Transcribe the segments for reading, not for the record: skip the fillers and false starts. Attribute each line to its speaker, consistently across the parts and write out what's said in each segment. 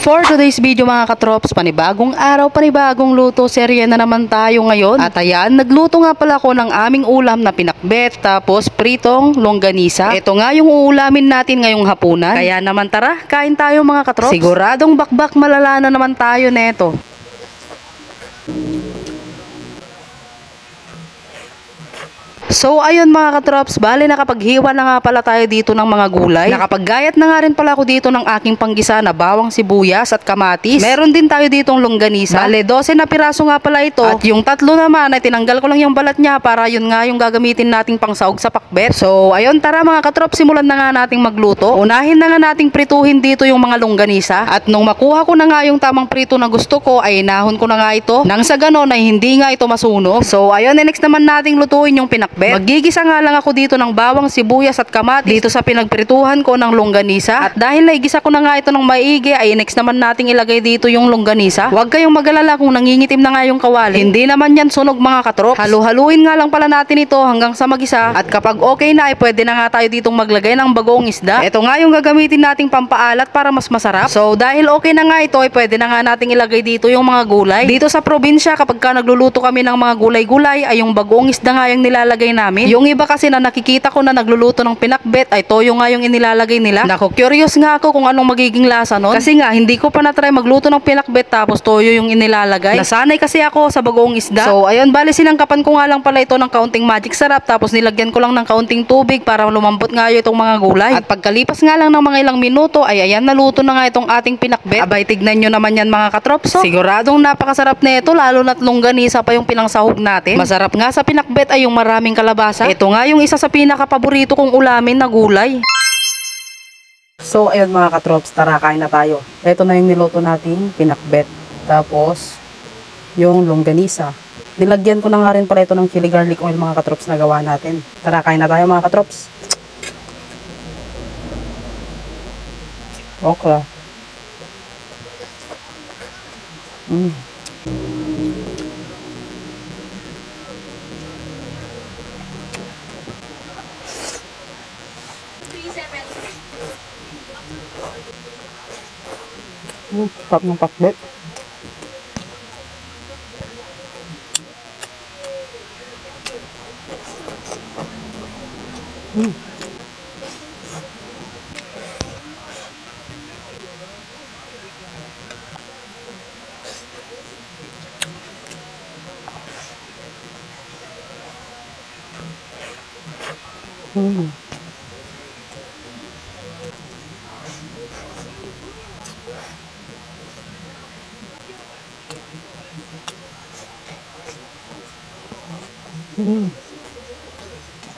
Speaker 1: For today's video mga katrops, panibagong araw, panibagong luto, serye na naman tayo ngayon. At ayan, nagluto nga pala ako ng aming ulam na pinakbet, tapos pritong longganisa. Ito nga yung uulamin natin ngayong hapunan. Kaya naman tara, kain tayo mga katrops. Siguradong bakbak malala na naman tayo neto. So ayun mga katrops, bali nakapaghiwa na nga pala tayo dito ng mga gulay. Nakapaggayat na nga rin pala ako dito ng aking panggisa na bawang sibuyas at kamatis. Meron din tayo ditong longganisa. Bale 12 na piraso nga pala ito. At yung tatlo naman ay tinanggal ko lang yung balat niya para yun nga yung gagamitin nating pangsahog sa pakbet. So ayun, tara mga katrops, simulan na nga nating magluto. Unahin na nga nating prituhin dito yung mga longganisa. At nung makuha ko na nga yung tamang prito na gusto ko, ay inahon ko na nga ito. Nang sa ganon ay hindi nga ito masunog. So ayun, next naman nating lutuin yung pinakbet. Magigisa nga lang ako dito ng bawang, sibuyas at kamatis dito sa pinagprituhan ko ng longganisa. At dahil naigisa ko na nga ito ng maigi, ay next naman nating ilagay dito yung longganisa. Huwag kayong mag-alala kung nangingitim na nga yung kawali. Hindi naman yan sunog mga katrops. Halu-haluin nga lang pala natin ito hanggang sa magisa. At kapag okay na ay pwede na nga tayo ditong maglagay ng bagoong isda. Ito nga yung gagamitin nating pampaalat para mas masarap. So dahil okay na nga ito ay pwede na nga nating ilagay dito yung mga gulay. Dito sa probinsya kapag ka nagluluto kami ng mga gulay-gulay ay yung bagoong isda nga yung nilalagay namin. Yung iba kasi na nakikita ko na nagluluto ng pinakbet ay toyo nga yung inilalagay nila. Naku, curious nga ako kung anong magiging lasa nun. Kasi nga hindi ko pa na-try magluto ng pinakbet tapos toyo yung inilalagay. Nasanay kasi ako sa bagoong isda. So ayun, bali sinangkapan ko nga lang pala ito ng kaunting magic sarap tapos nilagyan ko lang ng kaunting tubig para lumambot nga itong mga gulay. At pagkalipas nga lang ng mga ilang minuto ay ayan, naluto na nga itong ating pinakbet. Abay, tignan nyo naman yan mga katrops. So, siguradong napakasarap na ito, lalo na't longganisa pa yung pinangsahog natin. Masarap nga sa pinakbet ay yung maraming kalabasa. Ito nga yung isa sa pinaka-paborito kong ulamin na gulay. So ayun mga katrops, tara kain na tayo. Ito na yung niluto nating pinakbet. Tapos yung longganisa. Nilagyan ko na nga rin pala ito ng chili garlic oil mga katrops na gawa natin. Tara kain na tayo mga katrops. Okay. Sarap ng pakbet.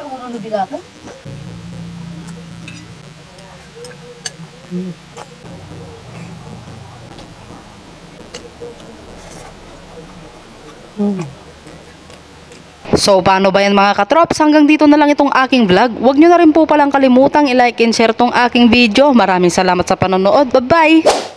Speaker 1: Ang ano bilaga? So paano ba yan mga katrops? Hanggang dito na lang itong aking vlog. Huwag nyo na rin po palang kalimutang i-like and share tong aking video. Maraming salamat sa panonood. Bye bye!